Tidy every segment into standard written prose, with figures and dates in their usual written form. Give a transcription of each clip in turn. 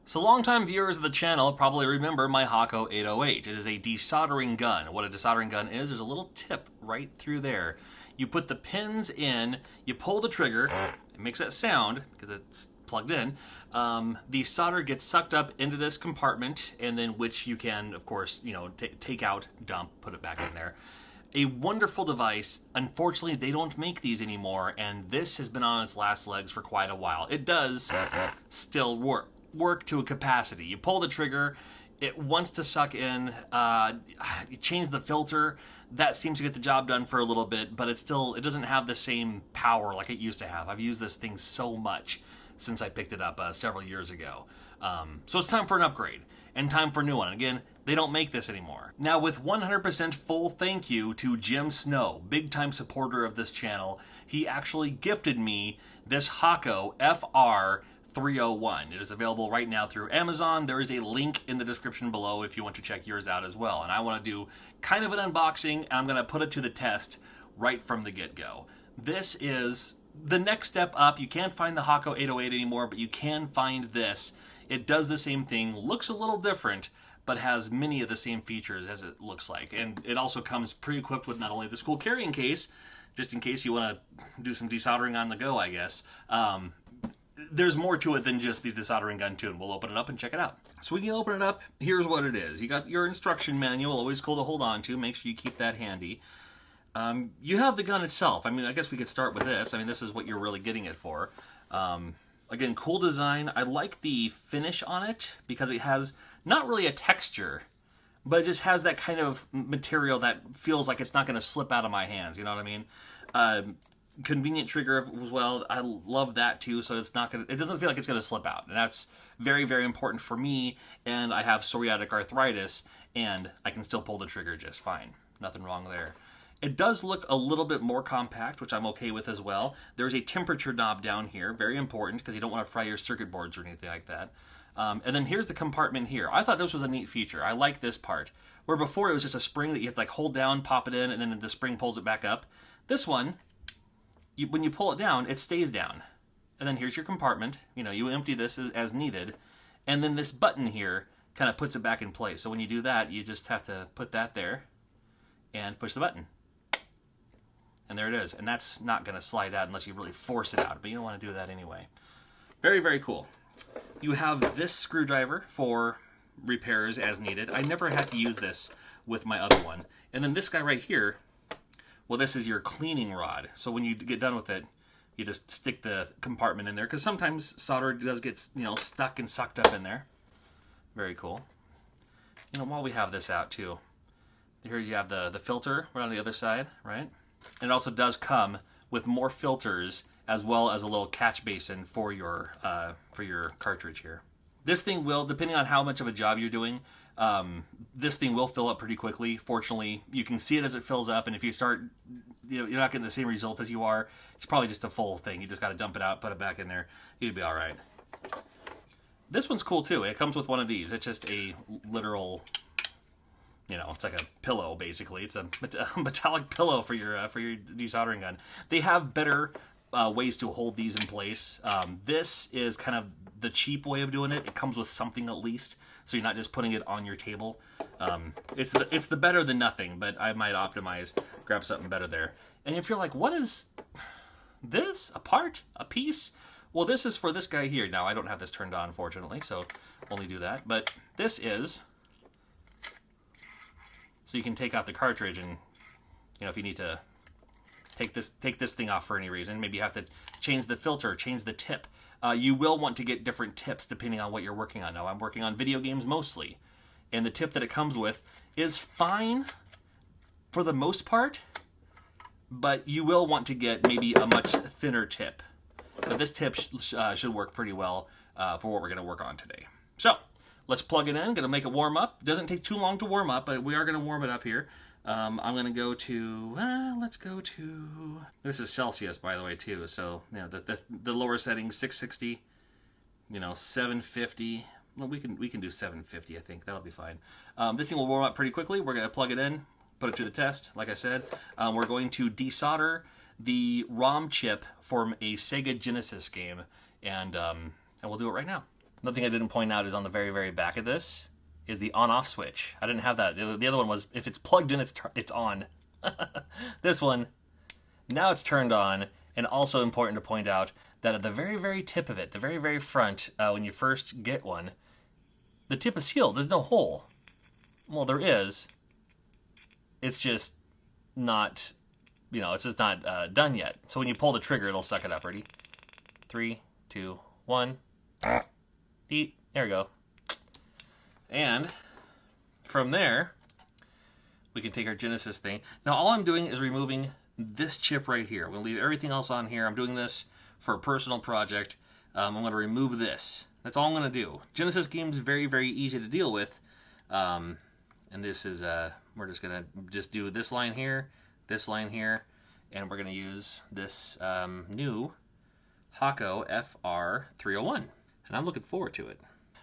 So longtime viewers of the channel probably remember my Hakko 808. It is a desoldering gun. What a desoldering gun is, there's a little tip right through there. You put the pins in, you pull the trigger, it makes that sound because it's plugged in. The solder gets sucked up into this compartment, and then which you can, of course, take out, dump, put it back in there. A wonderful device. Unfortunately, they don't make these anymore, and this has been on its last legs for quite a while. It does still work to a capacity. You pull the trigger, it wants to suck in, you change the filter, that seems to get the job done for a little bit, but it doesn't have the same power like it used to have. I've used this thing so much since I picked it up several years ago. So it's time for an upgrade, and time for a new one. Again, they don't make this anymore. Now, with 100% full thank you to Jim Snow, big time supporter of this channel, he actually gifted me this Hakko FR-301. It is available right now through Amazon. There is a link in the description below if you want to check yours out as well. And I want to do kind of an unboxing, and I'm going to put it to the test right from the get-go. This is the next step up. You can't find the Hakko 808 anymore, but you can find this. It does the same thing, looks a little different, but has many of the same features as it looks like. And it also comes pre-equipped with not only this cool carrying case, just in case you want to do some desoldering on the go, I guess. There's more to it than just the desoldering gun too, and we'll open it up and check it out. So when you open it up, here's what it is. You got your instruction manual, always cool to hold on to. Make sure you keep that handy. You have the gun itself. I mean, I guess we could start with this. I mean, this is what you're really getting it for. Again, cool design. I like the finish on it because it has not really a texture, but it just has that kind of material that feels like it's not going to slip out of my hands. You know what I mean? Convenient trigger as well. I love that too. So it doesn't feel like it's going to slip out, and that's very, very important for me. And I have psoriatic arthritis, and I can still pull the trigger just fine. Nothing wrong there. It does look a little bit more compact, which I'm okay with as well. There's a temperature knob down here, very important because you don't want to fry your circuit boards or anything like that. And then here's the compartment here. I thought this was a neat feature. I like this part. Where before it was just a spring that you have to hold down, pop it in, and then the spring pulls it back up. This one, when you pull it down, it stays down. And then here's your compartment. You empty this as needed. And then this button here kind of puts it back in place. So when you do that, you just have to put that there and push the button. And there it is. And that's not going to slide out unless you really force it out. But you don't want to do that anyway. Very, very cool. You have this screwdriver for repairs as needed. I never had to use this with my other one. And then this guy right here, well, this is your cleaning rod. So when you get done with it, you just stick the compartment in there. Because sometimes solder does get stuck and sucked up in there. Very cool. While we have this out too, here you have the filter right on the other side, right? And it also does come with more filters as well as a little catch basin for your cartridge here. This thing will, depending on how much of a job you're doing, this thing will fill up pretty quickly. Fortunately, you can see it as it fills up, and if you start, you're not getting the same result as you are. It's probably just a full thing. You just got to dump it out, put it back in there. You'd be all right. This one's cool too. It comes with one of these. It's just a literal, it's like a pillow basically. It's a metallic pillow for your desoldering gun. They have better ways to hold these in place. This is kind of the cheap way of doing it. It comes with something at least, so you're not just putting it on your table. It's the better than nothing, but I might optimize, grab something better there. And if you're like, what is this? A part? A piece? Well, this is for this guy here. Now, I don't have this turned on, fortunately, so only do that. But this is so you can take out the cartridge, and if you need to take this thing off for any reason, maybe you have to change the filter, change the tip. You will want to get different tips depending on what you're working on. Now, I'm working on video games mostly, and the tip that it comes with is fine for the most part, but you will want to get maybe a much thinner tip. But this tip should work pretty well for what we're going to work on today. So, let's plug it in. Going to make it warm up. Doesn't take too long to warm up, but we are going to warm it up here. I'm going to go to, let's go to, this is Celsius, by the way, too. So, the lower settings, 660, 750. Well, we can do 750, I think. That'll be fine. This thing will warm up pretty quickly. We're going to plug it in, put it to the test. Like I said, we're going to desolder the ROM chip from a Sega Genesis game, and we'll do it right now. Another thing I didn't point out is on the very, very back of this is the on-off switch. I didn't have that. The other one was, if it's plugged in, it's on. This one, now it's turned on. And also important to point out that at the very, very tip of it, the very, very front, when you first get one, the tip is sealed. There's no hole. Well, there is. It's just not, it's just not done yet. So when you pull the trigger, it'll suck it up. Ready? 3, 2, 1. Eat. There we go. And from there, we can take our Genesis thing. Now, all I'm doing is removing this chip right here. I'm going to leave everything else on here. I'm doing this for a personal project. I'm going to remove this. That's all I'm going to do. Genesis game's very, very easy to deal with. And this is, we're just going to do this line here, and we're going to use this new Hakko FR-301. And I'm looking forward to it.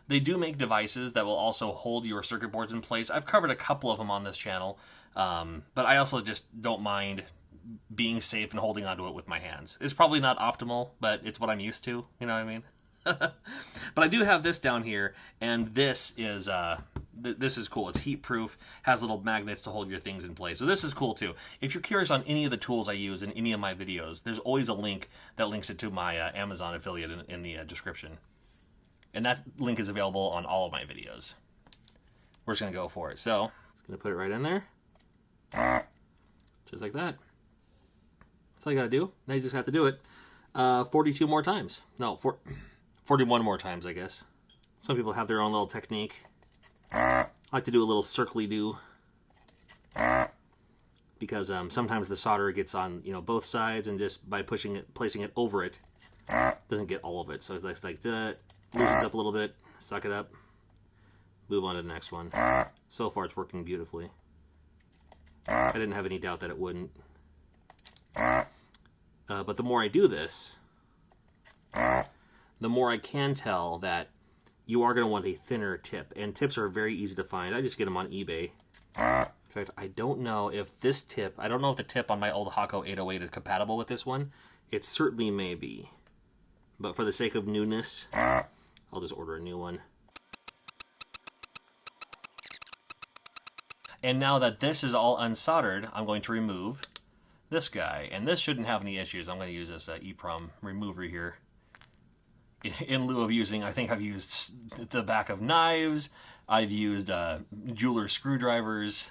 They do make devices that will also hold your circuit boards in place. I've covered a couple of them on this channel, but I also just don't mind being safe and holding onto it with my hands. It's probably not optimal, but it's what I'm used to, you know what I mean? But I do have this down here, and this is cool. It's heat proof, has little magnets to hold your things in place. So this is cool too. If you're curious on any of the tools I use in any of my videos, there's always a link that links it to my Amazon affiliate in the description. And that link is available on all of my videos. We're just going to go for it. So, just going to put it right in there. Just like that. That's all you got to do. Now you just have to do it 42 more times. No, 41 more times, I guess. Some people have their own little technique. I like to do a little circly-do. Because sometimes the solder gets on, both sides, and just by placing it over it, doesn't get all of it. So it's like that. Loosens up a little bit, suck it up, move on to the next one. So far it's working beautifully. I didn't have any doubt that it wouldn't. But the more I do this, the more I can tell that you are going to want a thinner tip. And tips are very easy to find. I just get them on eBay. In fact, I don't know if the tip on my old Hakko 808 is compatible with this one. It certainly may be. But for the sake of newness, I'll just order a new one. And now that this is all unsoldered, I'm going to remove this guy. And this shouldn't have any issues. I'm going to use this EEPROM remover here. In lieu of using, I think I've used the back of knives. I've used jeweler screwdrivers.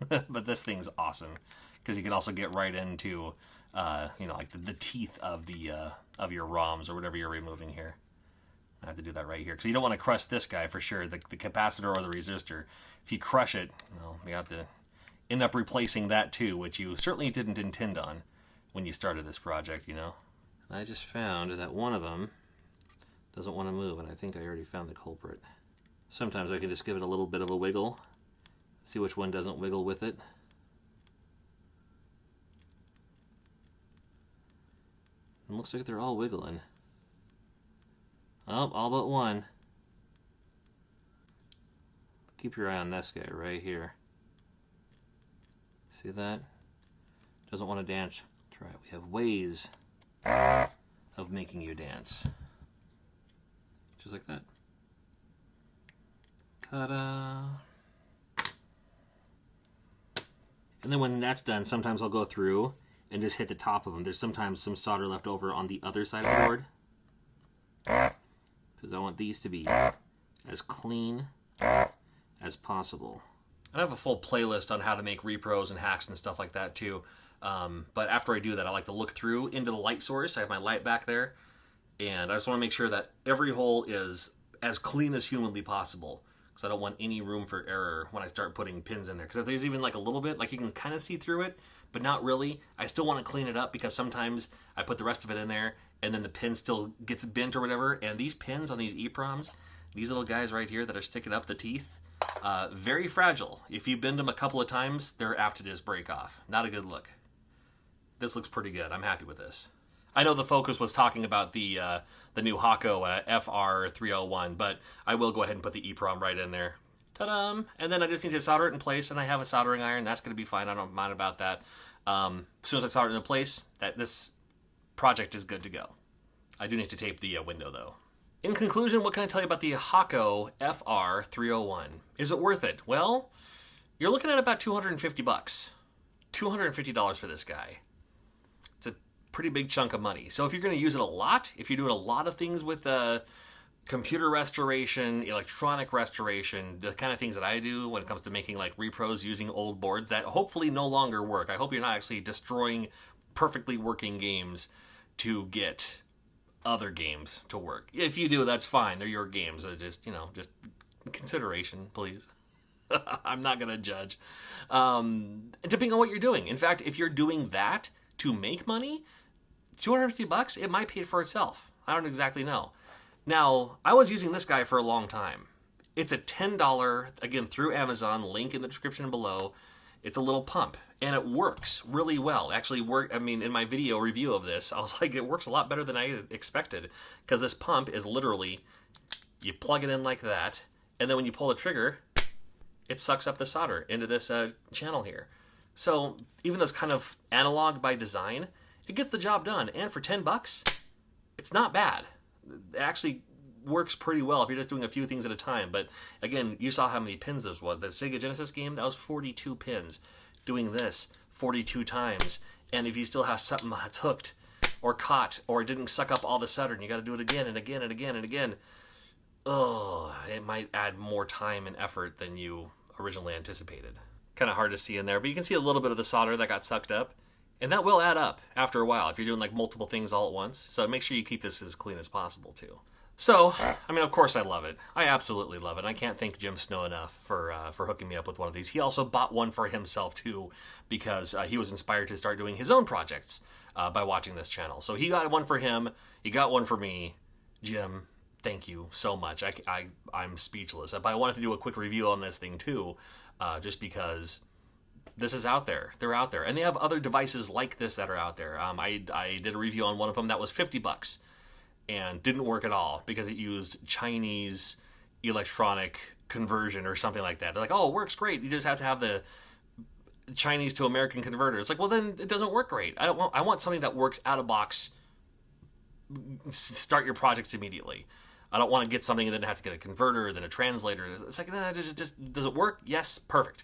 But this thing's awesome. Because you can also get right into, like the teeth of your ROMs or whatever you're removing here. I have to do that right here because you don't want to crush this guy for sure, the capacitor or the resistor. If you crush it, well, you have to end up replacing that too, which you certainly didn't intend on when you started this project, I just found that one of them doesn't want to move, and I think I already found the culprit. Sometimes I can just give it a little bit of a wiggle, see which one doesn't wiggle with it. It looks like they're all wiggling. Oh, all but one. Keep your eye on this guy right here. See that? Doesn't want to dance. That's right. We have ways of making you dance. Just like that. Ta-da! And then when that's done, sometimes I'll go through and just hit the top of them. There's sometimes some solder left over on the other side of the board. Because I want these to be as clean as possible. I have a full playlist on how to make repros and hacks and stuff like that too. But after I do that, I like to look through into the light source. I have my light back there. And I just want to make sure that every hole is as clean as humanly possible. Because I don't want any room for error when I start putting pins in there. Because if there's even like a little bit, like you can kind of see through it, but not really. I still want to clean it up because sometimes I put the rest of it in there and then the pin still gets bent or whatever. And these pins on these EEPROMs, these little guys right here that are sticking up the teeth, very fragile. If you bend them a couple of times, they're apt to just break off. Not a good look. This looks pretty good. I'm happy with this. I know the focus was talking about the new Hakko FR-301, but I will go ahead and put the EEPROM right in there. Ta-da! And then I just need to solder it in place, and I have a soldering iron. That's going to be fine. I don't mind about that. As soon as I solder it in place, this project is good to go. I do need to tape the window, though. In conclusion, what can I tell you about the Hakko FR-301? Is it worth it? Well, you're looking at about $250. $250 for this guy. It's a pretty big chunk of money. So if you're going to use it a lot, if you're doing a lot of things with computer restoration, electronic restoration, the kind of things that I do when it comes to making like repros using old boards that hopefully no longer work. I hope you're not actually destroying perfectly working games to get other games to work. If you do, that's fine. They're your games. Just consideration, please. I'm not going to judge. Depending on what you're doing. In fact, if you're doing that to make money, $250, it might pay for itself. I don't exactly know. Now, I was using this guy for a long time. It's a $10, again, through Amazon, link in the description below. It's a little pump, and it works really well. Actually, in my video review of this, I was like, it works a lot better than I expected, because this pump is literally, you plug it in like that, and then when you pull the trigger, it sucks up the solder into this channel here. So even though it's kind of analog by design, it gets the job done. And for $10, it's not bad. It actually works pretty well if you're just doing a few things at a time. But again, you saw how many pins this was. The Sega Genesis game, that was 42 pins. Doing this 42 times. And if you still have something that's hooked or caught or didn't suck up all the solder and you got to do it again and again and again and again, oh, it might add more time and effort than you originally anticipated. Kind of hard to see in there, but you can see a little bit of the solder that got sucked up, and that will add up after a while if you're doing like multiple things all at once. So make sure you keep this as clean as possible too. So, of course I love it. I absolutely love it. I can't thank Jim Snow enough for hooking me up with one of these. He also bought one for himself too, because he was inspired to start doing his own projects by watching this channel. So he got one for him. He got one for me. Jim, thank you so much. I'm speechless. But I wanted to do a quick review on this thing too, just because this is out there. They're out there. And they have other devices like this that are out there. I did a review on one of them that was $50 and didn't work at all because it used Chinese electronic conversion or something like that. They're like, oh, it works great. You just have to have the Chinese to American converter. It's like, well, then it doesn't work great. I want something that works out of box. Start your projects immediately. I don't want to get something and then have to get a converter, then a translator. It's like, nah, just does it work? Yes, perfect.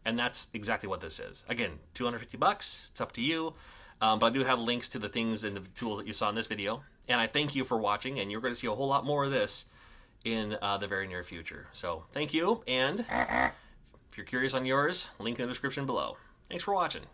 And that's exactly what this is. Again, $250. It's up to you. But I do have links to the things and the tools that you saw in this video. And I thank you for watching, and you're going to see a whole lot more of this in the very near future. So thank you, and if you're curious on yours, link in the description below. Thanks for watching.